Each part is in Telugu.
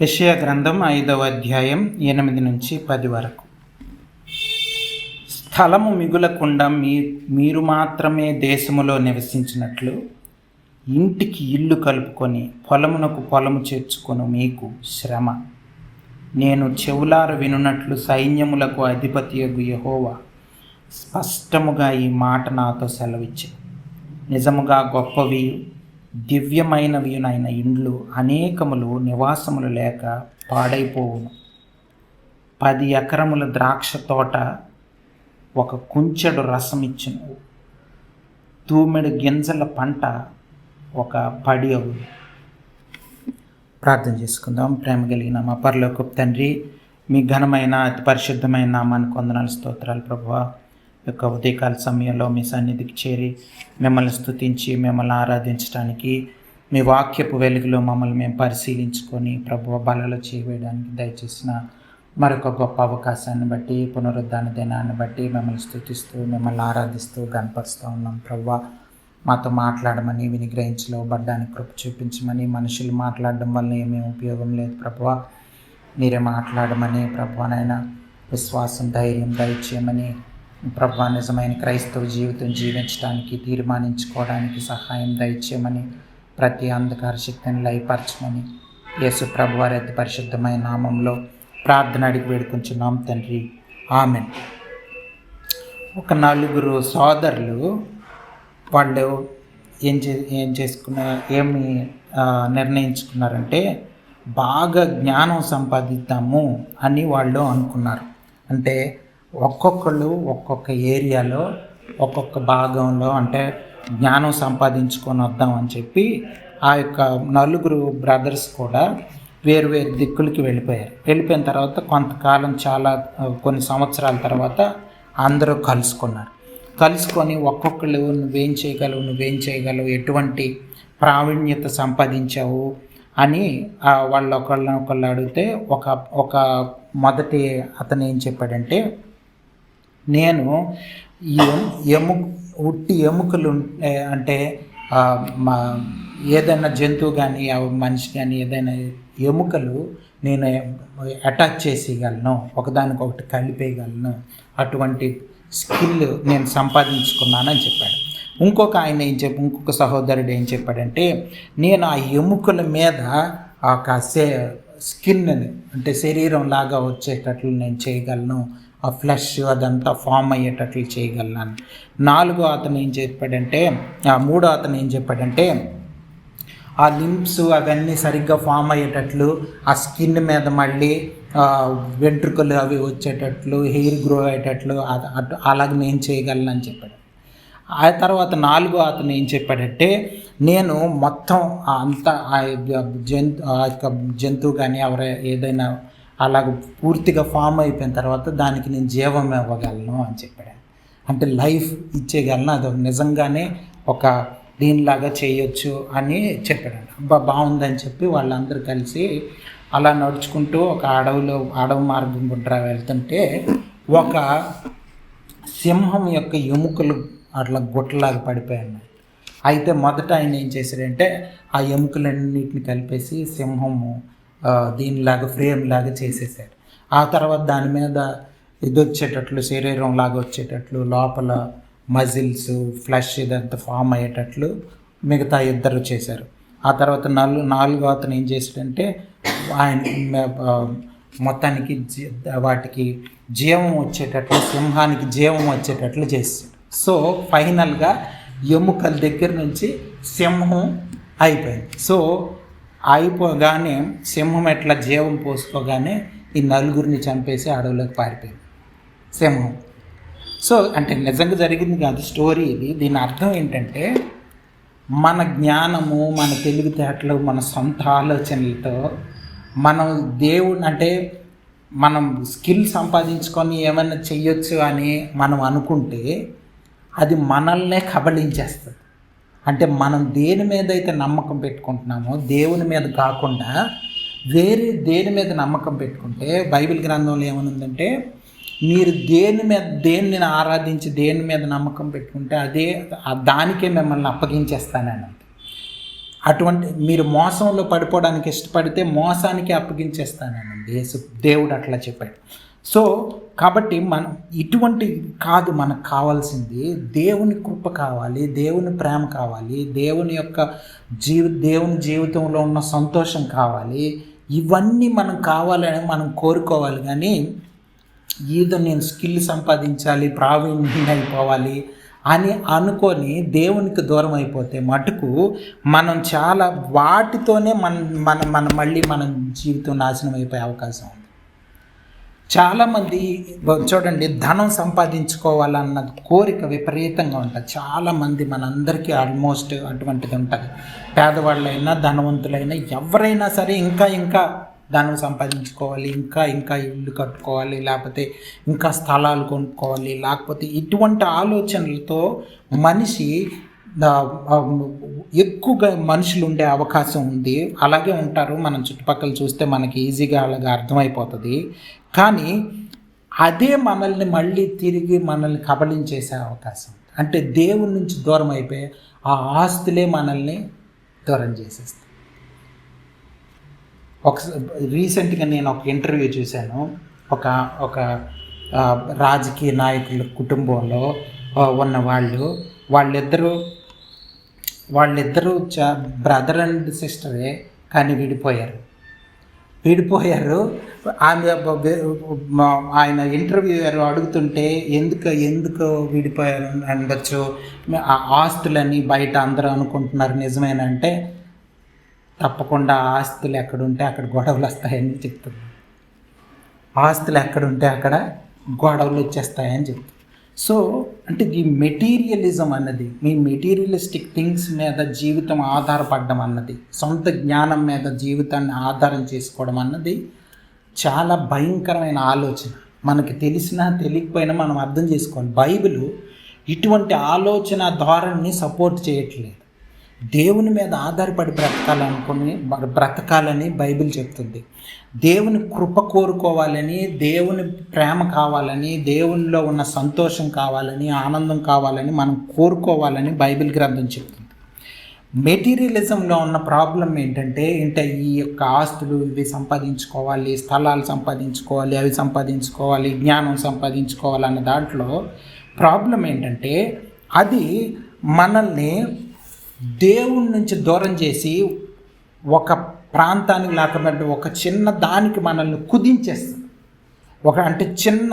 యెషయా గ్రంథం 5వ అధ్యాయం 8 నుంచి 10 వరకు. స్థలము మిగులకుండా మీరు మాత్రమే దేశములో నివసించినట్లు ఇంటికి ఇల్లు కలుపుకొని పొలమునకు పొలము చేర్చుకొని మీకు శ్రమ. నేను చెవులార వినున్నట్లు సైన్యములకు అధిపతియగు యెహోవా స్పష్టముగా ఈ మాట నాతో సెలవిచ్చి, నిజముగా గొప్పవి దివ్యమైనవినైన ఇండ్లు అనేకములు నివాసములు లేక పాడైపోవును. 10 ఎకరముల ద్రాక్ష తోట ఒక కుంచెడు రసమిచ్చును. తూమెడు గింజల పంట ఒక పడి అగును. ప్రార్థన చేసుకుందాం. ప్రేమ కలిగిన మా పరలోకపు తండ్రి, మీ ఘనమైన అతి పరిశుద్ధమైన నామానికి వందనాలు, స్తోత్రాలు ప్రభువా. యొక్క ఉదయకాల సమయంలో మీ సన్నిధికి చేరి మిమ్మల్ని స్తుతించి మిమ్మల్ని ఆరాధించడానికి, మీ వాక్యపు వెలుగులో మమ్మల్ని మేము పరిశీలించుకొని ప్రభువ బలలో చేయడానికి దయచేసిన మరొక గొప్ప అవకాశాన్ని బట్టి, పునరుద్ధాన దినాన్ని బట్టి మిమ్మల్ని స్తుతిస్తూ మిమ్మల్ని ఆరాధిస్తూ గణపరుస్తూ ఉన్నాం. ప్రభువ మాతో మాట్లాడమని, వినిగ్రహించబడ్డానికి కృప చూపించమని. మనుషులు మాట్లాడడం వల్ల ఏమీ ఉపయోగం లేదు ప్రభువ, మీరే మాట్లాడమని. ప్రభువనైనా విశ్వాసం, ధైర్యం దయచేయమని. ప్రభువా, నిజమైన క్రైస్తవ జీవితం జీవించడానికి తీర్మానించుకోవడానికి సహాయం దయచేయమని. ప్రతి అంధకార శక్తిని లయపరచమని యేసు ప్రభువారి అతి పరిశుద్ధమైన నామంలో ప్రార్థన అడిగి వేడుకుంటున్నాం తండ్రి, ఆమెన్. ఒక 4 సోదరులు వాళ్ళు ఏమి నిర్ణయించుకున్నారంటే, బాగా జ్ఞానం సంపాదిద్దాము అని వాళ్ళు అనుకున్నారు. అంటే ఒక్కొక్కళ్ళు ఒక్కొక్క ఏరియాలో ఒక్కొక్క భాగంలో అంటే జ్ఞానం సంపాదించుకొని వద్దామని చెప్పి ఆ యొక్క 4 బ్రదర్స్ కూడా వేరు దిక్కులకి వెళ్ళిపోయారు. వెళ్ళిపోయిన తర్వాత కొంతకాలం కొన్ని సంవత్సరాల తర్వాత అందరూ కలుసుకొని ఒక్కొక్కళ్ళు నువ్వేం చేయగలవు, ఎటువంటి ప్రావీణ్యత సంపాదించావు అని వాళ్ళు ఒకళ్ళు అడిగితే ఒక మొదటి అతను ఏం చెప్పాడంటే, నేను ఉట్టి ఎముకలు అంటే ఏదైనా జంతువు కానీ మనిషి కానీ ఏదైనా ఎముకలు నేను అటాచ్ చేసేయగలను, ఒకదానికొకటి కలిపేయగలను, అటువంటి స్కిల్ నేను సంపాదించుకున్నానని చెప్పాడు. ఇంకొక సహోదరుడు ఏం చెప్పాడంటే, నేను ఆ ఎముకల మీద ఒక స్కిన్ అంటే శరీరం లాగా వచ్చేటట్లు నేను చేయగలను, ఆ ఫ్లెష్ అదంతా ఫామ్ అయ్యేటట్లు చేయగలను. 3వ అతను ఏం చెప్పాడంటే ఆ లింప్స్ అవన్నీ సరిగ్గా ఫామ్ అయ్యేటట్లు, ఆ స్కిన్ మీద మళ్ళీ వెంట్రుకలు అవి వచ్చేటట్లు, హెయిర్ గ్రో అయ్యేటట్లు అలాగే నేను చేయగలను అని చెప్పాడు. ఆ తర్వాత 4వ అతను ఏం చెప్పాడంటే, నేను మొత్తం అంతా ఆ యొక్క జంతువు కానీ ఏదైనా అలాగ పూర్తిగా ఫామ్ అయిపోయిన తర్వాత దానికి నేను జీవం ఇవ్వగలను అని చెప్పాడు. అంటే లైఫ్ ఇచ్చేయగలను, అది నిజంగానే ఒక దీనిలాగా చేయొచ్చు అని చెప్పాడు. బాగుందని చెప్పి వాళ్ళందరూ కలిసి అలా నడుచుకుంటూ ఒక అడవి మార్గం గుండ్రా వెళ్తుంటే ఒక సింహం యొక్క ఎముకలు అట్లా గుట్టలాగా పడిపోయాయి. అయితే మొదట ఆయన ఏం చేశాడంటే ఆ ఎముకలన్నిటిని కలిపేసి సింహము దీనిలాగా ఫ్రేమ్ లాగా చేసేసాడు. ఆ తర్వాత దాని మీద ఇది వచ్చేటట్లు, శరీరం లాగా వచ్చేటట్లు, లోపల మజిల్స్, ఫ్లష్ ఇదంతా ఫామ్ అయ్యేటట్లు మిగతా 2 చేశారు. ఆ తర్వాత 4వ అతను ఏం చేశాడంటే ఆయన మొత్తానికి వాటికి జీవం వచ్చేటట్లు, సింహానికి జీవం వచ్చేటట్లు చేశాడు. సో ఫైనల్గా ఎముకల దగ్గర నుంచి సింహం అయిపోయింది. సో అయిపోగానే సింహం ఎట్లా జీవం పోసుకోగానే ఈ 4 చంపేసి అడవులోకి పారిపోయింది సింహం. సో అంటే నిజంగా జరిగింది కాదు స్టోరీ ఇది. దీని అర్థం ఏంటంటే, మన జ్ఞానము, మన తెలివితేటలు, మన సొంత ఆలోచనలతో మనం మనం స్కిల్ సంపాదించుకొని ఏమైనా చెయ్యొచ్చు అని మనం అనుకుంటే అది మనల్నే కబళించేస్తుంది. అంటే మనం దేని మీద అయితే నమ్మకం పెట్టుకుంటున్నామో దేవుని మీద కాకుండా వేరే దేని మీద నమ్మకం పెట్టుకుంటే, బైబిల్ గ్రంథంలో ఏమనుందంటే, మీరు దేన్ని ఆరాధించి దేని మీద నమ్మకం పెట్టుకుంటే దానికే మిమ్మల్ని అప్పగించేస్తానని. అటువంటి మీరు మోసంలో పడిపోవడానికి ఇష్టపడితే మోసానికి అప్పగించేస్తానండి దేవుడు అట్లా చెప్పాడు. సో కాబట్టి మనం ఇటువంటి కాదు, మనకు కావాల్సింది దేవుని కృప కావాలి, దేవుని ప్రేమ కావాలి, దేవుని యొక్క దేవుని జీవితంలో ఉన్న సంతోషం కావాలి. ఇవన్నీ మనం కావాలని మనం కోరుకోవాలి. కానీ ఏదో నేను స్కిల్ సంపాదించాలి, ప్రావీణ్యం అయిపోవాలి అని అనుకొని దేవునికి దూరం అయిపోతే మటుకు మనం చాలా వాటితోనే మన మళ్ళీ మన జీవితం నాశనం అయిపోయే అవకాశం ఉంది. చాలామంది చూడండి, ధనం సంపాదించుకోవాలన్న కోరిక విపరీతంగా ఉంటుంది చాలామంది, మనందరికీ ఆల్మోస్ట్ అటువంటిది ఉంటుంది. పేదవాళ్ళైనా ధనవంతులైనా ఎవరైనా సరే ఇంకా ధనం సంపాదించుకోవాలి, ఇంకా ఇల్లు కట్టుకోవాలి, లేకపోతే ఇంకా స్థలాలు కొనుక్కోవాలి, లేకపోతే ఇటువంటి ఆలోచనలతో మనిషి ఎక్కువగా మనుషులు ఉండే అవకాశం ఉంది. అలాగే ఉంటారు, మనం చుట్టుపక్కల చూస్తే మనకి ఈజీగా అలాగా అర్థమైపోతుంది. కానీ అదే మనల్ని మళ్ళీ తిరిగి మనల్ని కబళించేసే అవకాశం. అంటే దేవుని నుంచి దూరం అయిపోయి ఆ ఆస్తులే మనల్ని దూరం చేసేస్తాయి. రీసెంట్గా నేను ఒక ఇంటర్వ్యూ చూశాను. ఒక రాజకీయ నాయకుల కుటుంబంలో ఉన్న వాళ్ళిద్దరూ బ్రదర్ అండ్ సిస్టరే, కానీ విడిపోయారు. ఆయన ఇంటర్వ్యూయర్ అడుగుతుంటే ఎందుకు విడిపోయారు అనవచ్చు, ఆ ఆస్తులని బయట అందరూ అనుకుంటున్నారు నిజమేనంటే, తప్పకుండా ఆస్తులు ఎక్కడుంటే అక్కడ గొడవలు వస్తాయని చెప్తుంది. ఆస్తులు ఎక్కడుంటే అక్కడ గొడవలు వచ్చేస్తాయని చెప్తుంది. సో అంటే ఈ మెటీరియలిజం అన్నది, మీ మెటీరియలిస్టిక్ థింగ్స్ మీద జీవితం ఆధారపడడం అన్నది, సొంత జ్ఞానం మీద జీవితాన్ని ఆధారం చేసుకోవడం అన్నది చాలా భయంకరమైన ఆలోచన. మనకి తెలిసినా తెలియకపోయినా మనం అర్థం చేసుకోవాలి. బైబిల్ ఇటువంటి ఆలోచన ధోరణిని సపోర్ట్ చేయట్లేదు. దేవుని మీద ఆధారపడి బ్రతకాలని బైబిల్ చెప్తుంది. దేవుని కృప కోరుకోవాలని, దేవుని ప్రేమ కావాలని, దేవునిలో ఉన్న సంతోషం కావాలని, ఆనందం కావాలని మనం కోరుకోవాలని బైబిల్ గ్రంథం చెప్తుంది. మెటీరియలిజంలో ఉన్న ప్రాబ్లం ఏంటంటే ఈ యొక్క ఆస్తులు ఇవి సంపాదించుకోవాలి, స్థలాలు సంపాదించుకోవాలి, అవి సంపాదించుకోవాలి, జ్ఞానం సంపాదించుకోవాలి అన్న దాంట్లో ప్రాబ్లం ఏంటంటే అది మనల్ని దేవుని నుంచి దూరం చేసి ఒక ప్రాంతానికి, లేకపోతే ఒక చిన్న దానికి మనల్ని కుదించేస్తుంది.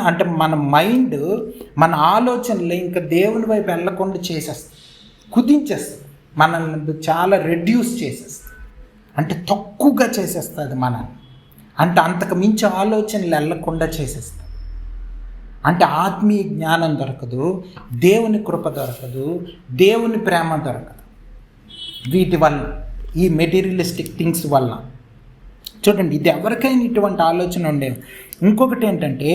అంటే మన మైండ్, మన ఆలోచనలు ఇంకా దేవుని వైపు వెళ్ళకుండా చేసేస్తుంది, కుదించేస్తుంది, మనల్ని చాలా రెడ్యూస్ చేసేస్తుంది, అంటే తక్కువగా చేసేస్తుంది మనల్ని. అంటే అంతకు మించి ఆలోచనలు వెళ్ళకుండా చేసేస్తుంది. అంటే ఆత్మీయ జ్ఞానం దొరకదు, దేవుని కృప దొరకదు, దేవుని ప్రేమ దొరకదు. వీటి వల్ల, ఈ మెటీరియలిస్టిక్ థింగ్స్ వల్ల చూడండి, ఇది ఎవరికైనా ఇటువంటి ఆలోచన ఉండేది. ఇంకొకటి ఏంటంటే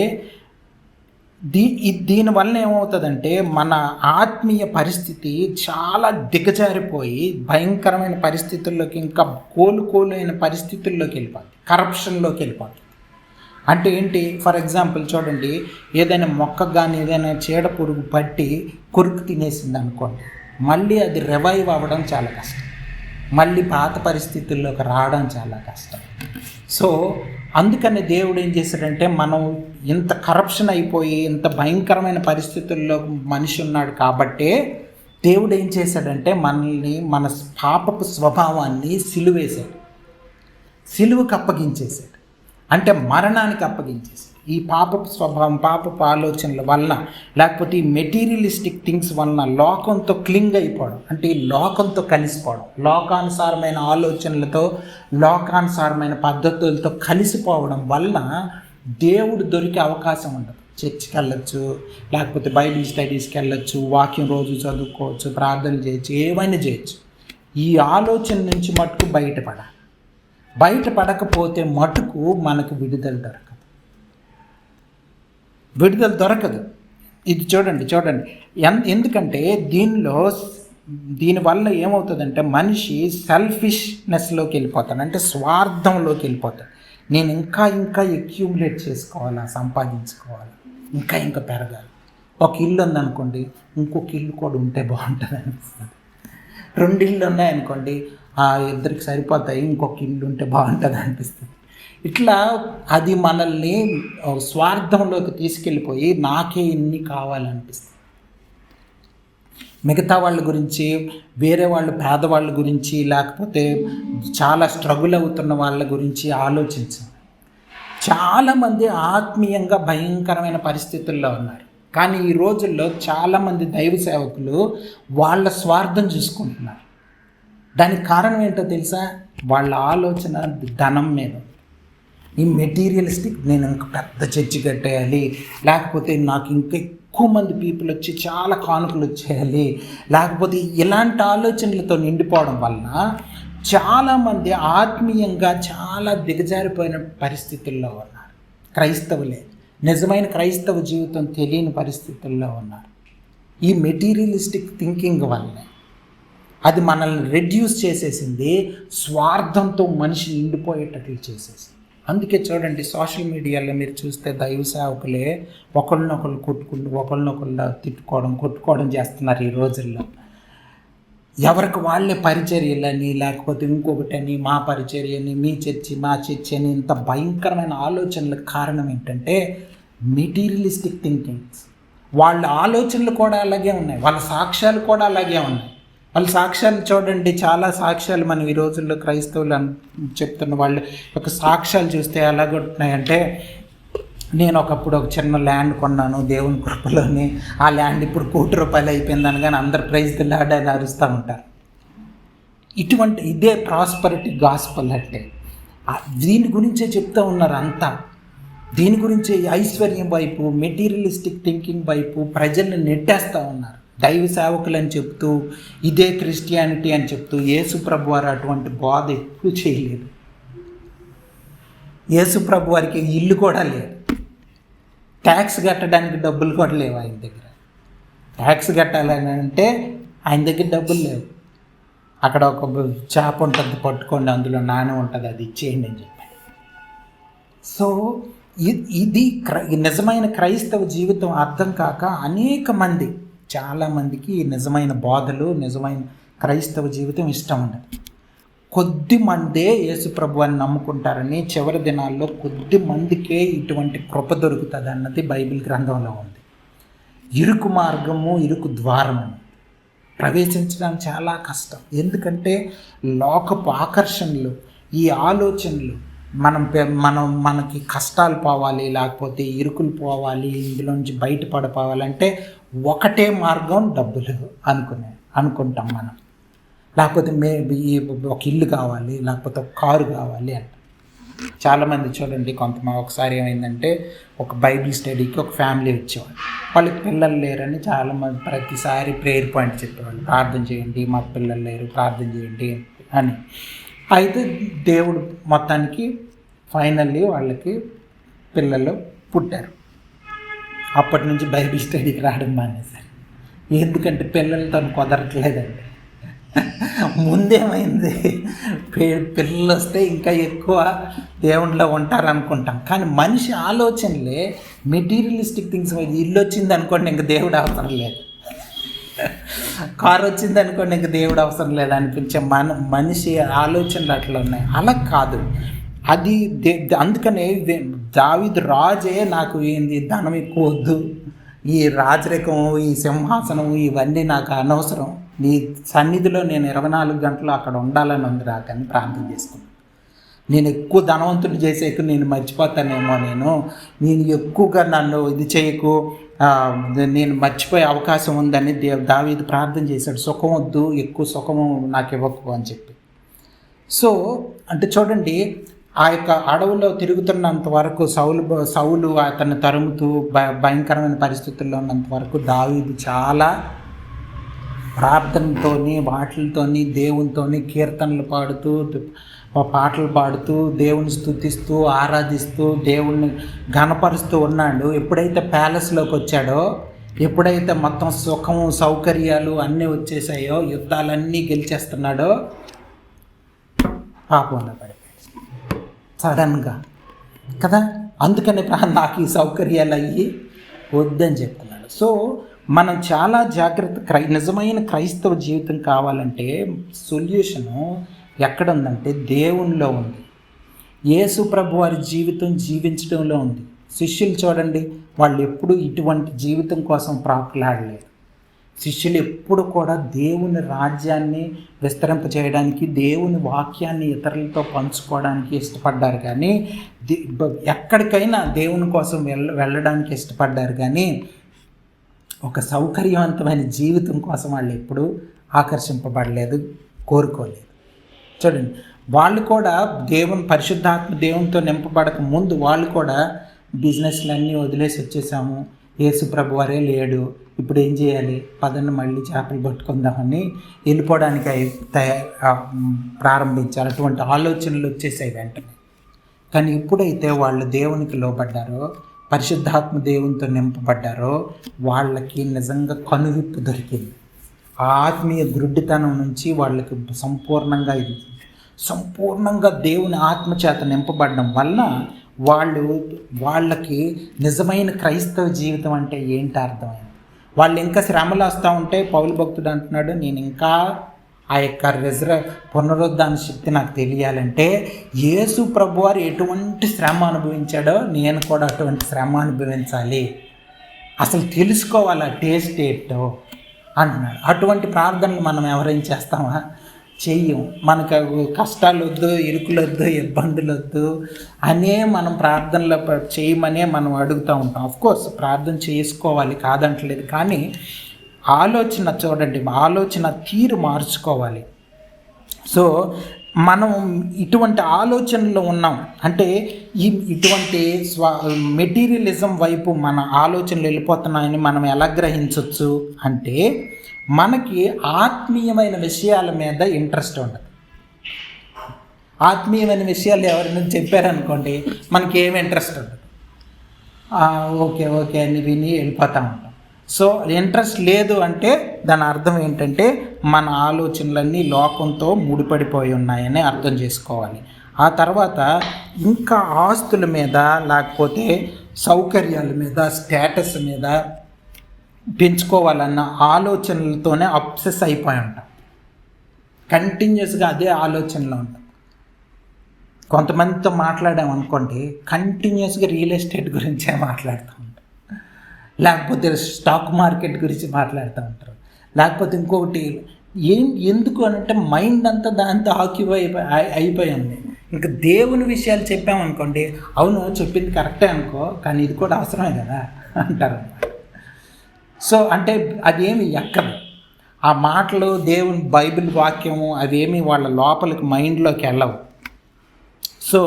దీనివల్ల ఏమవుతుందంటే మన ఆత్మీయ పరిస్థితి చాలా దిగజారిపోయి భయంకరమైన పరిస్థితుల్లోకి, ఇంకా కోలుకోలేని పరిస్థితుల్లోకి వెళ్ళిపోతుంది, కరప్షన్లోకి వెళ్ళిపోతుంది. అంటే ఏంటి, ఫర్ ఎగ్జాంపుల్ చూడండి, ఏదైనా మొక్కకు కానీ ఏదైనా చీడ పురుగు పట్టి కొరుకు తినేసింది అనుకోండి, మళ్ళీ అది రివైవ్ అవ్వడం చాలా కష్టం, మళ్ళీ పాత పరిస్థితుల్లోకి రావడం చాలా కష్టం. సో అందుకని దేవుడు ఏం చేశాడంటే, మనం ఇంత కరప్షన్ అయిపోయి ఇంత భయంకరమైన పరిస్థితుల్లో మనిషి ఉన్నాడు కాబట్టే దేవుడు ఏం చేశాడంటే మనల్ని, మన పాపపు స్వభావాన్ని సిలువేశాడు, సిలువకు అప్పగించేశాడు, అంటే మరణానికి అప్పగించేశాడు. ఈ పాపపు స్వభావం, పాపపు ఆలోచనల వలన, లేకపోతే ఈ మెటీరియలిస్టిక్ థింగ్స్ వలన లోకంతో క్లింగ్ అయిపోవడం, అంటే ఈ లోకంతో కలిసిపోవడం, లోకానుసారమైన ఆలోచనలతో, లోకానుసారమైన పద్ధతులతో కలిసిపోవడం వలన దేవుడు దొరికే అవకాశం ఉండదు. చర్చికి వెళ్ళచ్చు, లేకపోతే బైబిల్ స్టడీస్కి వెళ్ళచ్చు, వాక్యం రోజు చదువుకోవచ్చు, ప్రార్థనలు చేయొచ్చు, ఏమైనా చేయొచ్చు. ఈ ఆలోచన నుంచి మటుకు బయటపడకపోతే మటుకు మనకు విడుదల దొరకదు. ఇది చూడండి, ఎందుకంటే దీనివల్ల ఏమవుతుందంటే మనిషి సెల్ఫిష్నెస్లోకి వెళ్ళిపోతాడు, అంటే స్వార్థంలోకి వెళ్ళిపోతాడు. నేను ఇంకా అక్యూములేట్ చేసుకోవాలా, సంపాదించుకోవాలి, ఇంకా పెరగాలి. ఒక ఇల్లు ఉందనుకోండి, ఇంకొక ఇల్లు కూడా ఉంటే బాగుంటుంది అనిపిస్తుంది. 2 ఇళ్ళు ఉన్నాయనుకోండి, ఆ ఇద్దరికి సరిపోతాయి, ఇంకొక ఇల్లు ఉంటే బాగుంటుంది అనిపిస్తుంది. ఇట్లా అది మనల్ని స్వార్థంలోకి తీసుకెళ్ళిపోయి నాకే ఇన్ని కావాలనిపిస్తుంది. మిగతా వాళ్ళ గురించి, వేరే వాళ్ళు పేదవాళ్ళ గురించి, లేకపోతే చాలా స్ట్రగుల్ అవుతున్న వాళ్ళ గురించి ఆలోచించాం. చాలామంది ఆత్మీయంగా భయంకరమైన పరిస్థితుల్లో ఉన్నారు. కానీ ఈ రోజుల్లో చాలామంది దైవ సేవకులు వాళ్ళ స్వార్థం చూసుకుంటున్నారు. దానికి కారణం ఏంటో తెలుసా? వాళ్ళ ఆలోచన ధనం మీద. ఈ మెటీరియలిస్టిక్, నేను ఇంక పెద్ద చర్చి కట్టేయాలి, లేకపోతే నాకు ఇంకా ఎక్కువ మంది పీపుల్ వచ్చి చాలా కానుకలు వచ్చేయాలి, లేకపోతే ఇలాంటి ఆలోచనలతో నిండిపోవడం వలన చాలామంది ఆత్మీయంగా చాలా దిగజారిపోయిన పరిస్థితుల్లో ఉన్నారు. క్రైస్తవులే నిజమైన క్రైస్తవ జీవితం తెలియని పరిస్థితుల్లో ఉన్నారు. ఈ మెటీరియలిస్టిక్ థింకింగ్ వల్లనే అది మనల్ని రెడ్యూస్ చేసేసింది, స్వార్థంతో మనిషి నిండిపోయేటట్లు చేసేసింది. అందుకే చూడండి, సోషల్ మీడియాలో మీరు చూస్తే దైవ సేవకులే ఒకళ్ళనొకళ్ళు ఒకళ్ళనొకళ్ళు కొట్టుకోవడం చేస్తున్నారు ఈ రోజుల్లో. ఎవరికి వాళ్ళే పరిచర్యలని, లేకపోతే ఇంకొకటని, మా పరిచర్యని, మీ చర్చి మా చర్చి అని, ఇంత భయంకరమైన ఆలోచనలకు కారణం ఏంటంటే మెటీరియలిస్టిక్ థింకింగ్స్. వాళ్ళ ఆలోచనలు కూడా అలాగే ఉన్నాయి, వాళ్ళ సాక్ష్యాలు కూడా అలాగే ఉన్నాయి. వాళ్ళ సాక్ష్యాలు చూడండి, చాలా సాక్ష్యాలు మనం ఈ రోజుల్లో క్రైస్తవులు చెప్తున్న వాళ్ళ యొక్క సాక్ష్యాలు చూస్తే ఎలాగుంటున్నాయంటే, నేను ఒకప్పుడు ఒక చిన్న ల్యాండ్ కొన్నాను దేవుని కృపలోని, ఆ ల్యాండ్ ఇప్పుడు ₹1,00,00,000 అయిపోయిందని కానీ అందరు ప్రైజ్ ది లార్డ్ అని అరుస్తూ ఉంటారు. ఇదే ప్రాస్పరిటీ గాస్పల్ అంటే. దీని గురించే చెప్తూ ఉన్నారు అంతా. దీని గురించే ఐశ్వర్యం వైపు, మెటీరియలిస్టిక్ థింకింగ్ వైపు ప్రజల్ని నెట్టేస్తూ ఉన్నారు. దైవ సేవకులు అని చెప్తూ, ఇదే క్రిస్టియానిటీ అని చెప్తూ, యేసుప్రభు వారు అటువంటి బోధ ఎప్పుడు చేయలేదు. యేసుప్రభు వారికి ఇల్లు కూడా లేదు, ట్యాక్స్ కట్టడానికి డబ్బులు కూడా లేవు ఆయన దగ్గర. ట్యాక్స్ కట్టాలని అంటే ఆయన దగ్గర డబ్బులు లేవు. అక్కడ ఒక చేప ఉంటుంది, పట్టుకోండి, అందులో నాణ్యం ఉంటుంది, అది ఇచ్చేయండి అని చెప్పాడు. సో ఇది నిజమైన క్రైస్తవ జీవితం అర్థం కాక అనేక మంది, చాలామందికి నిజమైన బోధలు, నిజమైన క్రైస్తవ జీవితం ఇష్టం ఉండదు. కొద్ది మందే యేసుప్రభువాన్ని నమ్ముకుంటారని, చివరి దినాల్లో కొద్ది మందికే ఇటువంటి కృప దొరుకుతుంది అన్నది బైబిల్ గ్రంథంలో ఉంది. ఇరుకు మార్గము, ఇరుకు ద్వారము ప్రవేశించడం చాలా కష్టం. ఎందుకంటే లోకపు ఆకర్షణలు, ఈ ఆలోచనలు, మనకి కష్టాలు పోవాలి, లేకపోతే ఇరుకులు పోవాలి, ఇందులోంచి బయటపడిపోవాలంటే ఒకటే మార్గం డబ్బులు అనుకుంటాం మనం. లేకపోతే ఒక ఇల్లు కావాలి, లేకపోతే ఒక కారు కావాలి అంట. చాలామంది చూడండి, ఒకసారి ఏమైందంటే, ఒక బైబిల్ స్టడీకి ఒక ఫ్యామిలీ వచ్చేవాళ్ళు, వాళ్ళకి పిల్లలు లేరని చాలామంది ప్రతిసారి ప్రేయర్ పాయింట్ చెప్పేవాళ్ళు, ప్రార్థన చేయండి, మాకు పిల్లలు లేరు, ప్రార్థన చేయండి అని. అయితే దేవుడు మొత్తానికి ఫైనల్లీ వాళ్ళకి పిల్లలు పుట్టారు. అప్పటి నుంచి బైబిల్ స్టడీకి రావడం మానేశారు. ఎందుకంటే పిల్లలతో కుదరట్లేదండి. ముందేమైంది, పిల్లలు వస్తే ఇంకా ఎక్కువ దేవునిలో ఉంటారనుకుంటాం. కానీ మనిషి ఆలోచనలే మెటీరియలిస్టిక్ థింగ్స్. ఇల్లు వచ్చింది అనుకోండి, ఇంక దేవుడు అవసరం లేదు. కారు వచ్చింది అనుకోండి, ఇంక దేవుడు అవసరం లేదు అనిపించే మనిషి ఆలోచనలు అట్లా ఉన్నాయి. అలా కాదు అది. అందుకనే దావీదు రాజే, నాకు ఏంది ధనం ఎక్కువ వద్దు, ఈ రాజరికం, ఈ సింహాసనం, ఇవన్నీ నాకు అనవసరం, నీ సన్నిధిలో నేను 24 గంటలు అక్కడ ఉండాలని ఉంది రాకని ప్రార్థన చేసుకున్నాను. నేను ఎక్కువ ధనవంతులు చేసేకు నేను మర్చిపోతానేమో, నేను ఎక్కువగా నన్ను ఇది చేయకు, నేను మర్చిపోయే అవకాశం ఉందని దావీదు ప్రార్థన చేశాడు. సుఖం వద్దు, ఎక్కువ సుఖము నాకు ఇవ్వకు అని చెప్పి. సో అంటే చూడండి, ఆ యొక్క అడవుల్లో తిరుగుతున్నంత వరకు, సౌలు అతన్ని తరుముతూ భయంకరమైన పరిస్థితుల్లో ఉన్నంత వరకు దావీదు చాలా ప్రార్థనతోని, వాటితోని, దేవునితోని కీర్తనలు పాడుతూ, పాటలు పాడుతూ, దేవుని స్తుతిస్తూ, ఆరాధిస్తూ, దేవుణ్ణి ఘనపరుస్తూ ఉన్నాడు. ఎప్పుడైతే ప్యాలెస్లోకి వచ్చాడో, ఎప్పుడైతే మొత్తం సుఖము, సౌకర్యాలు అన్నీ వచ్చేసాయో, యుద్ధాలన్నీ గెలిచేస్తున్నాడో, పాపంలో పడిపోయాడు సడన్గా కదా. అందుకని నాకు ఈ సౌకర్యాలు అయ్యి వద్దని చెప్తున్నాడు. సో మనం చాలా జాగ్రత్త. నిజమైన క్రైస్తవ జీవితం కావాలంటే సొల్యూషను ఎక్కడ ఉందంటే దేవునిలో ఉంది. యేసు ప్రభు వారి జీవితం జీవించడంలో ఉంది. శిష్యులు చూడండి, వాళ్ళు ఎప్పుడు ఇటువంటి జీవితం కోసం ప్రాకులాడలేరు. శిష్యులు ఎప్పుడు కూడా దేవుని రాజ్యాన్ని విస్తరింపజేయడానికి, దేవుని వాక్యాన్ని ఇతరులతో పంచుకోవడానికి ఇష్టపడ్డారు. కానీ ఎక్కడికైనా దేవుని కోసం వెళ్ళడానికి ఇష్టపడ్డారు. కానీ ఒక సౌకర్యవంతమైన జీవితం కోసం వాళ్ళు ఎప్పుడూ ఆకర్షింపబడలేదు, కోరుకోలేదు. చూడండి, వాళ్ళు కూడా పరిశుద్ధాత్మ దేవునితో నింపబడక ముందు వాళ్ళు కూడా బిజినెస్లన్నీ వదిలేసి వచ్చేసాము, యేసు ప్రభు వారే లేడు, ఇప్పుడు ఏం చేయాలి, పదండి మళ్ళీ చేపలు పట్టుకుందామని వెళ్ళిపోవడానికి ప్రారంభించారు. అటువంటి ఆలోచనలు వచ్చేసాయి వెంటనే. కానీ ఎప్పుడైతే వాళ్ళు దేవునికి లోబడ్డారో, పరిశుద్ధాత్మ దేవునితో నింపబడ్డారో, వాళ్ళకి నిజంగా కనువిప్పు దొరికింది. ఆ ఆత్మీయ గ్రుడ్డితనం నుంచి వాళ్ళకి సంపూర్ణంగా దేవుని ఆత్మచేత నింపబడడం వల్ల వాళ్ళకి నిజమైన క్రైస్తవ జీవితం అంటే ఏంటి అర్థమైంది. వాళ్ళు ఇంకా శ్రమలు వస్తూ ఉంటే పౌలు భక్తుడు అంటున్నాడు, నేను ఇంకా ఆ యొక్క పునరుద్ధాన శక్తి నాకు తెలియాలంటే యేసు ప్రభువారు ఎటువంటి శ్రమ అనుభవించాడో నేను కూడా అటువంటి శ్రమ అనుభవించాలి, అసలు తెలుసుకోవాలి ఆ టేస్ట్ ఏంటో అంటున్నాడు. అటువంటి ప్రార్థనలు మనం ఎవరైనా చేస్తామా? చెయ్యం. మనకు కష్టాలు వద్దు, ఇరుకులు వద్దు, ఇబ్బందులు వద్దు అనే మనం ప్రార్థనలు చేయమనే మనం అడుగుతూ ఉంటాం. ఆఫ్కోర్స్ ప్రార్థన చేసుకోవాలి, కాదంటలేదు. కానీ ఆలోచన తీరు మార్చుకోవాలి. సో మనం ఇటువంటి ఆలోచనలో ఉన్నాం అంటే ఇటువంటి మెటీరియలిజం వైపు మన ఆలోచనలు వెళ్ళిపోతున్నాయని మనం ఎలా గ్రహించవచ్చు అంటే, మనకి ఆత్మీయమైన విషయాల మీద ఇంట్రెస్ట్ ఉండదు. ఆత్మీయమైన విషయాలు ఎవరైనా చెప్పారనుకోండి, మనకి ఏమి ఇంట్రెస్ట్ ఉండదు. ఓకే అని విని వెళ్ళిపోతూ ఉంటాం. సో ఇంట్రెస్ట్ లేదు అంటే దాని అర్థం ఏంటంటే మన ఆలోచనలన్నీ లోకంతో ముడిపడిపోయి ఉన్నాయని అర్థం చేసుకోవాలి. ఆ తర్వాత ఇంకా ఆస్తుల మీద, లేకపోతే సౌకర్యాల మీద, స్టేటస్ మీద పెంచుకోవాలన్న ఆలోచనలతోనే అబ్సెస్ అయిపోయి ఉంటాం. కంటిన్యూస్గా అదే ఆలోచనలో ఉంటాం. కొంతమందితో మాట్లాడామనుకోండి, కంటిన్యూస్గా రియల్ ఎస్టేట్ గురించే మాట్లాడుతూ ఉంటాం, లేకపోతే స్టాక్ మార్కెట్ గురించి మాట్లాడుతూ ఉంటారు, లేకపోతే ఇంకొకటి ఎందుకు అనంటే మైండ్ అంతా దాంతో ఆక్యుపై అయిపోయి ఉంది. ఇంకా దేవుని విషయాలు చెప్పామనుకోండి, అవును చెప్పింది కరెక్టే అనుకో, కానీ ఇది కూడా అవసరమే కదా అంటారు. సో అంటే అదేమి ఎక్కదు. ఆ మాటలు, దేవుని బైబిల్ వాక్యము అవేమి వాళ్ళ లోపలికి మైండ్లోకి వెళ్ళవు. సో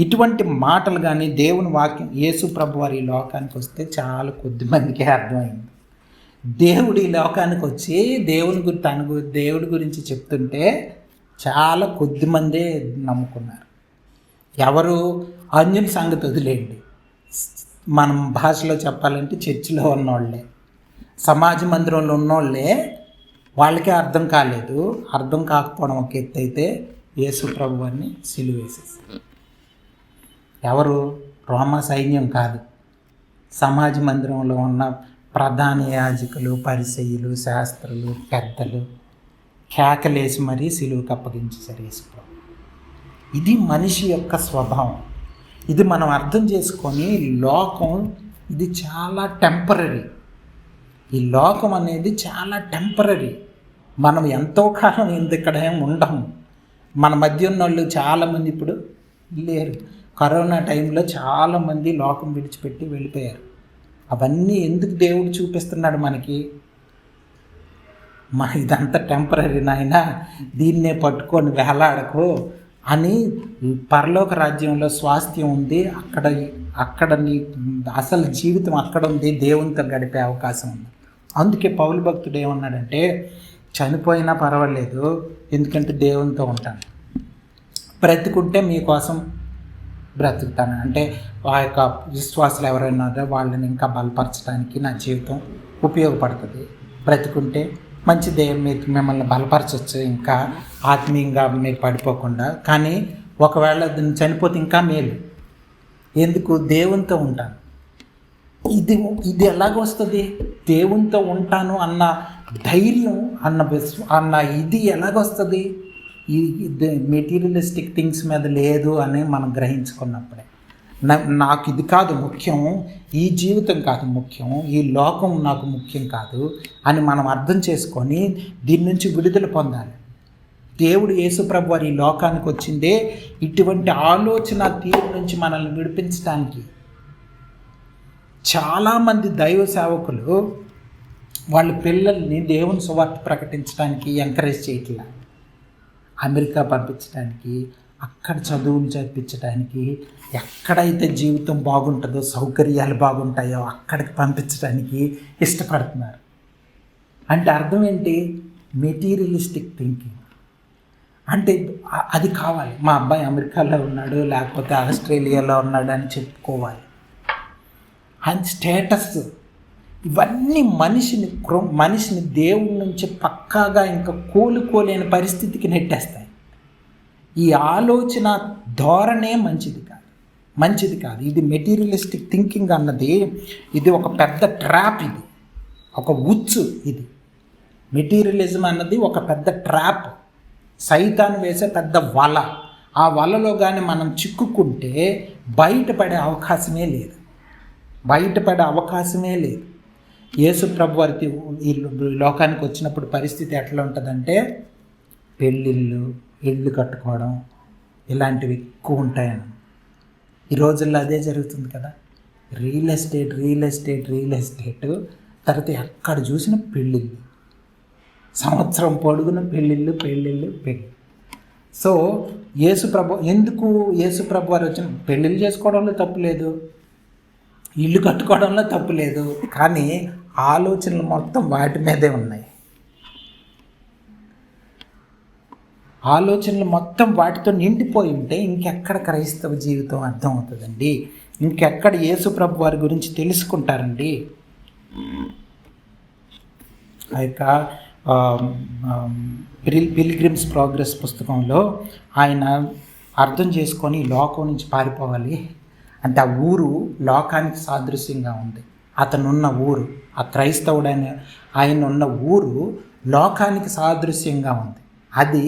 ఇటువంటి మాటలు కానీ దేవుని వాక్యం, యేసు ప్రభు వారి ఈ లోకానికి వస్తే చాలా కొద్ది మందికే అర్థమైంది. దేవుడు ఈ లోకానికి వచ్చి దేవుడి గురించి చెప్తుంటే చాలా కొద్ది మందే నమ్ముకున్నారు. ఎవరు? అన్యుల సంగతి వదిలేయండి, మనం భాషలో చెప్పాలంటే చర్చిలో ఉన్నోళ్ళే, సమాజ మందిరంలో ఉన్నోళ్ళే, వాళ్ళకే అర్థం కాలేదు. అర్థం కాకపోవడం ఒక ఎత్తు అయితే యేసు ప్రభువాన్ని సిలువేసేసి, ఎవరు? రోమా సైన్యం కాదు, సమాజ మందిరంలో ఉన్న ప్రధాన యాజకులు, పరిసయ్యులు, శాస్త్రులు, పెద్దలు కేకలేసి మరీ సిలువకు అప్పగించేశారు యేసు ప్రభు. ఇది మనిషి యొక్క స్వభావం. ఇది మనం అర్థం చేసుకొని, లోకం ఇది చాలా టెంపరరీ. ఈ లోకం అనేది చాలా టెంపరరీ. మనం ఎంతో కాలం ఇక్కడ ఏం ఉండము. మన మధ్య ఉన్న వాళ్ళు చాలామంది ఇప్పుడు లేరు. కరోనా టైంలో చాలామంది లోకం విడిచిపెట్టి వెళ్ళిపోయారు. అవన్నీ ఎందుకు దేవుడు చూపిస్తున్నాడు మనకి? ఇదంతా టెంపరరీ నాయన, దీన్నే పట్టుకొని వేలాడకు అని. పరలోక రాజ్యంలో స్వాస్థ్యం ఉంది, అక్కడ నీ అసలు జీవితం అక్కడ ఉంది, దేవునితో గడిపే అవకాశం ఉంది. అందుకే పౌలు భక్తుడు ఏమన్నాడంటే, చనిపోయినా పర్వాలేదు, ఎందుకంటే దేవునితో ఉంటాను, బ్రతుకుంటే మీకోసం బ్రతుకుతాను. అంటే ఆ యొక్క విశ్వాసాలు ఎవరైనా ఉన్నారో వాళ్ళని ఇంకా బలపరచడానికి నా జీవితం ఉపయోగపడుతుంది. బ్రతుకుంటే మంచిదే, మీకు మిమ్మల్ని బలపరచవచ్చు ఇంకా ఆత్మీయంగా మీరు పడిపోకుండా. కానీ ఒకవేళ చనిపోతే ఇంకా మేలు, ఎందుకు? దేవునితో ఉంటాను. ఇది ఎలాగొస్తుంది? దేవునితో ఉంటాను అన్న ధైర్యం, అన్న ఇది ఎలాగొస్తుంది? ఈ మెటీరియలిస్టిక్ థింగ్స్ మీద లేదు అని మనం గ్రహించుకున్నప్పుడే, నాకు ఇది కాదు ముఖ్యం, ఈ జీవితం కాదు ముఖ్యం, ఈ లోకం నాకు ముఖ్యం కాదు అని మనం అర్థం చేసుకొని దీని నుంచి విడుదల పొందాలి. దేవుడు యేసుప్రభు వారి ఈ లోకానికి వచ్చిందే ఇటువంటి ఆలోచన తీరు నుంచి మనల్ని విడిపించడానికి. చాలామంది దైవ సేవకులు వాళ్ళ పిల్లల్ని దేవుని సువార్త ప్రకటించడానికి ఎంకరేజ్ చేయట్లా. అమెరికా పంపించడానికి, అక్కడ చదువులు చదివించడానికి, ఎక్కడైతే జీవితం బాగుంటుందో, సౌకర్యాలు బాగుంటాయో అక్కడికి పంపించడానికి ఇష్టపడుతున్నారు. అంటే అర్థం ఏంటి? Materialistic thinking. అంటే అది కావాలి, మా అబ్బాయి అమెరికాలో ఉన్నాడు లేకపోతే ఆస్ట్రేలియాలో ఉన్నాడు అని చెప్పుకోవాలి. అండ్ స్టేటస్, ఇవన్నీ మనిషిని దేవుడి నుంచి పక్కాగా ఇంకా కోలుకోలేని పరిస్థితికి నెట్టేస్తాయి. ఈ ఆలోచన ధోరణే మంచిది కాదు. ఇది మెటీరియలిస్టిక్ థింకింగ్ అన్నది ఇది ఒక పెద్ద ట్రాప్, ఇది ఒక ఉచ్చు. ఇది మెటీరియలిజం అన్నది ఒక పెద్ద ట్రాప్, సైతాను వేసే పెద్ద వల. ఆ వలలో కానీ మనం చిక్కుకుంటే బయటపడే అవకాశమే లేదు. యేసు ప్రభు వారికి ఈ లోకానికి వచ్చినప్పుడు పరిస్థితి ఎట్లా ఉంటుందంటే, ఇళ్ళు కట్టుకోవడం ఇలాంటివి ఎక్కువ ఉంటాయని. ఈ రోజుల్లో అదే జరుగుతుంది కదా. రియల్ ఎస్టేట్ తర్వాత ఎక్కడ చూసిన పెళ్ళిళ్ళు, సంవత్సరం పొడుగున పెళ్ళిళ్ళు. సో ఎందుకు యేసు ప్రభు వారు వచ్చిన పెళ్ళిళ్ళు చేసుకోవడంలో తప్పు లేదు, ఇల్లు కట్టుకోవడంలో తప్పు లేదు, కానీ ఆలోచనలు మొత్తం వాటి మీదే ఉన్నాయి. ఆలోచనలు మొత్తం వాటితో నిండిపోయి ఉంటే ఇంకెక్కడ క్రైస్తవ జీవితం అర్థం అవుతుందండి? ఇంకెక్కడ యేసు ప్రభు వారి గురించి తెలుసుకుంటారండి? ఆ యొక్క పిల్గ్రిమ్స్ ప్రోగ్రెస్ పుస్తకంలో ఆయన అర్థం చేసుకొని లోకం నుంచి పారిపోవాలి అంటే ఆ ఊరు లోకానికి సాదృశ్యంగా ఉంది. అతనున్న ఊరు, ఆ క్రైస్తవుడైన ఆయన ఉన్న ఊరు లోకానికి సాదృశ్యంగా ఉంది. అది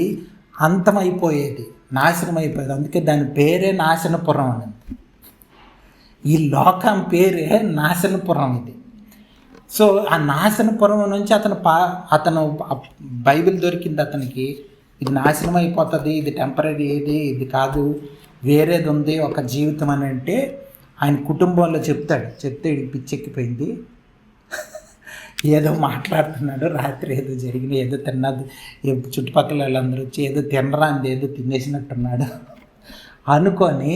అంతమైపోయేది, నాశనం అయిపోయేది. అందుకే దాని పేరే నాశనపురం అనేది. ఈ లోకం పేరే నాశనపురం ఇది. సో ఆ నాశనపురం నుంచి అతను బైబిల్ దొరికింది అతనికి. ఇది నాశనం అయిపోతుంది, ఇది టెంపరీ, ఇది కాదు, వేరేది ఉంది ఒక జీవితం అని అంటే ఆయన కుటుంబంలో చెప్తే పిచ్చెక్కిపోయింది. ఏదో మాట్లాడుతున్నాడు, రాత్రి ఏదో జరిగింది, ఏదో తిన్నది, చుట్టుపక్కల వాళ్ళందరూ వచ్చి ఏదో తినరా అంది, ఏదో తినేసినట్టున్నాడు అనుకొని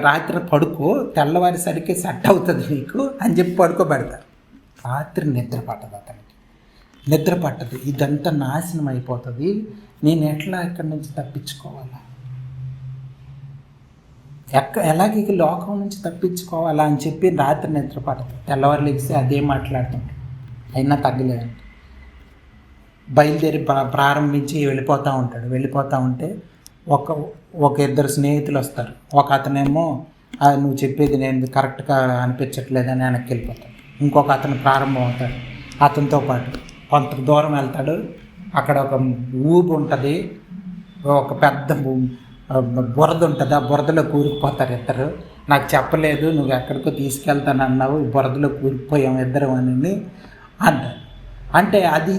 రాత్రి పడుకో, తెల్లవారిసరికి సెట్ అవుతుంది నీకు అని చెప్పి పడుకోబెడతారు. రాత్రి నిద్ర పట్టదు, ఇదంతా నాశనం అయిపోతుంది, నేను ఎట్లా ఇక్కడి నుంచి తప్పించుకోవాలా, ఎలాగే లోకం నుంచి తప్పించుకోవాలా అని చెప్పి రాత్రి నిద్ర పట్టదు. తెల్లవారు లేస్తే అదే మాట్లాడుతుంటాడు, అయినా తగ్గలేదండి. బయలుదేరి ప్రారంభించి వెళ్ళిపోతూ ఉంటే ఒక ఇద్దరు స్నేహితులు వస్తారు. ఒక అతనేమో నువ్వు చెప్పేది నేను కరెక్ట్గా అనిపించట్లేదని వెనక్కి వెళ్ళిపోతాడు. ఇంకొక అతను ప్రారంభం అవుతాడు, అతనితో పాటు కొంత దూరం వెళ్తాడు. అక్కడ ఒక ఊబు ఉంటుంది, ఒక పెద్ద బురద ఉంటుంది, ఆ బురదలో కూరుకుపోతారు ఇద్దరు. నాకు చెప్పలేదు, నువ్వు ఎక్కడికో తీసుకెళ్తానన్నావు, బురదలో కూరుకుపోయాం ఇద్దరు అని అంటారు. అంటే అది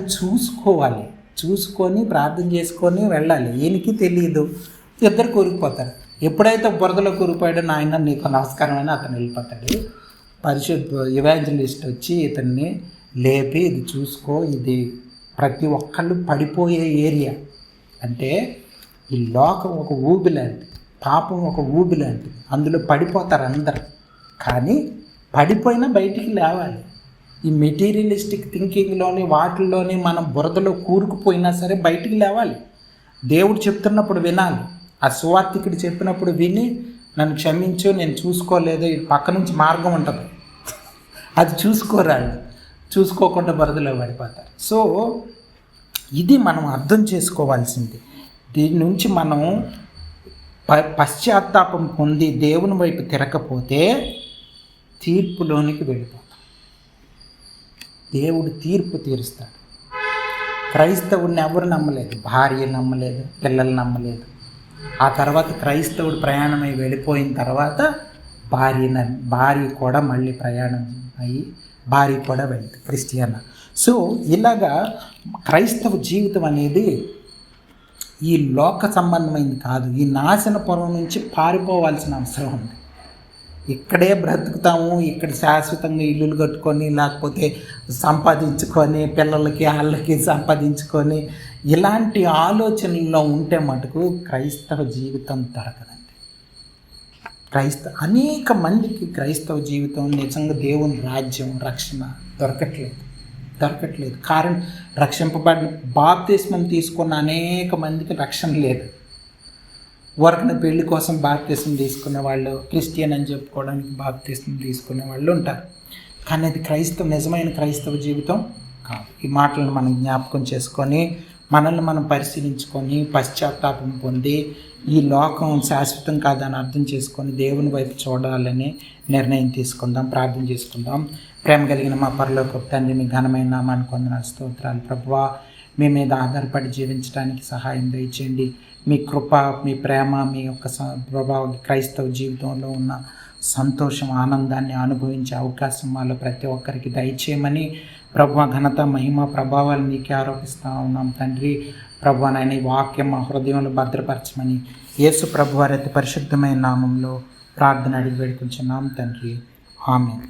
చూసుకొని ప్రార్థన చేసుకొని వెళ్ళాలి. ఈయనకి తెలియదు, ఇద్దరు కూరుకుపోతారు. ఎప్పుడైతే బురదలో కూరుకుపోయాడో నాయన నీకు నమస్కారం అని అతను వెళ్ళిపోతాడు. ఎవాంజలిస్ట్ వచ్చి ఇతన్ని లేపి, ఇది చూసుకో, ఇది ప్రతి ఒక్కళ్ళు పడిపోయే ఏరియా. అంటే ఈ లోకం ఒక ఊబి లాంటిది, పాపం ఒక ఊబి లాంటిది, అందులో పడిపోతారు అందరు. కానీ పడిపోయినా బయటికి లేవాలి. ఈ మెటీరియలిస్టిక్ థింకింగ్లోని వాటిల్లోని మనం బురదలో కూరుకుపోయినా సరే బయటికి లేవాలి. దేవుడు చెప్తున్నప్పుడు వినాలి. ఆ సువార్తికుడు చెప్పినప్పుడు విని, నన్ను క్షమించు, నేను చూసుకోలేదు, ఈ పక్క నుంచి మార్గం ఉంటుంది, అది చూసుకోకుండా బురదలో పడిపోతారు. సో ఇది మనం అర్థం చేసుకోవాల్సింది. దీని నుంచి మనం పశ్చాత్తాపం పొంది దేవుని వైపు తిరగకపోతే తీర్పులోనికి వెళ్ళిపోతాం. దేవుడు తీర్పు తీరుస్తాడు. క్రైస్తవుడిని ఎవరు నమ్మలేదు, భార్య నమ్మలేదు, పిల్లలు నమ్మలేదు. ఆ తర్వాత క్రైస్తవుడు ప్రయాణమై వెళ్ళిపోయిన తర్వాత భార్య కూడా మళ్ళీ ప్రయాణం అయ్యి భార్య కూడా వెళ్తుంది క్రిస్టియన్. సో ఇలాగా క్రైస్తవ జీవితం అనేది ఈ లోక సంబంధమైంది కాదు. ఈ నాశనపురం నుంచి పారిపోవాల్సిన అవసరం ఉంది. ఇక్కడే బ్రతుకుతాము, ఇక్కడ శాశ్వతంగా ఇల్లులు కట్టుకొని, లేకపోతే సంపాదించుకొని, పిల్లలకి వాళ్ళకి సంపాదించుకొని, ఇలాంటి ఆలోచనల్లో ఉంటే మటుకు క్రైస్తవ జీవితం దొరకదండి. అనేక మందికి క్రైస్తవ జీవితం నిజంగా దేవుని రాజ్యం, రక్షణ దొరకట్లేదు. కారణం, రక్షింపబడిన బాప్తిస్మం తీసుకున్న అనేక మందికి రక్షణ లేదు. వరకున పెళ్లి కోసం బాప్తిస్మం తీసుకునే వాళ్ళు, క్రిస్టియన్ అని చెప్పుకోవడానికి బాప్తిస్మం తీసుకునే వాళ్ళు ఉంటారు. కానీ అది నిజమైన క్రైస్తవ జీవితం కాదు. ఈ మాటలను మనం జ్ఞాపకం చేసుకొని, మనల్ని మనం పరిశీలించుకొని, పశ్చాత్తాపం పొంది, ఈ లోకం శాశ్వతం కాదని అర్థం చేసుకొని దేవుని వైపు చూడాలని నిర్ణయం తీసుకుందాం. ప్రార్థన చేసుకుందాం. ప్రేమ కలిగిన మా పరలోకపు తండ్రి, మీ ఘనమైన నామానికి వందనాలు, స్తోత్రాలు. ప్రభువా, మీ మీద ఆధారపడి జీవించడానికి సహాయం దయచేయండి. మీ కృప, మీ ప్రేమ, మీ యొక్క ప్రభావ క్రైస్తవ జీవితంలో ఉన్న సంతోషం, ఆనందాన్ని అనుభవించే అవకాశం మాలో ప్రతి ఒక్కరికి దయచేయమని ప్రభువా, ఘనత, మహిమ, ప్రభావాలు మీకే ఆరోపిస్తూ ఉన్నాం తండ్రి. ప్రభువా, నాయన ఈ వాక్యం మా హృదయంలో భద్రపరచమని యేసు ప్రభువారి అతి పరిశుద్ధమైన నామంలో ప్రార్థన అడిగి వేడుకుంటున్నాం తండ్రి. ఆమేన్.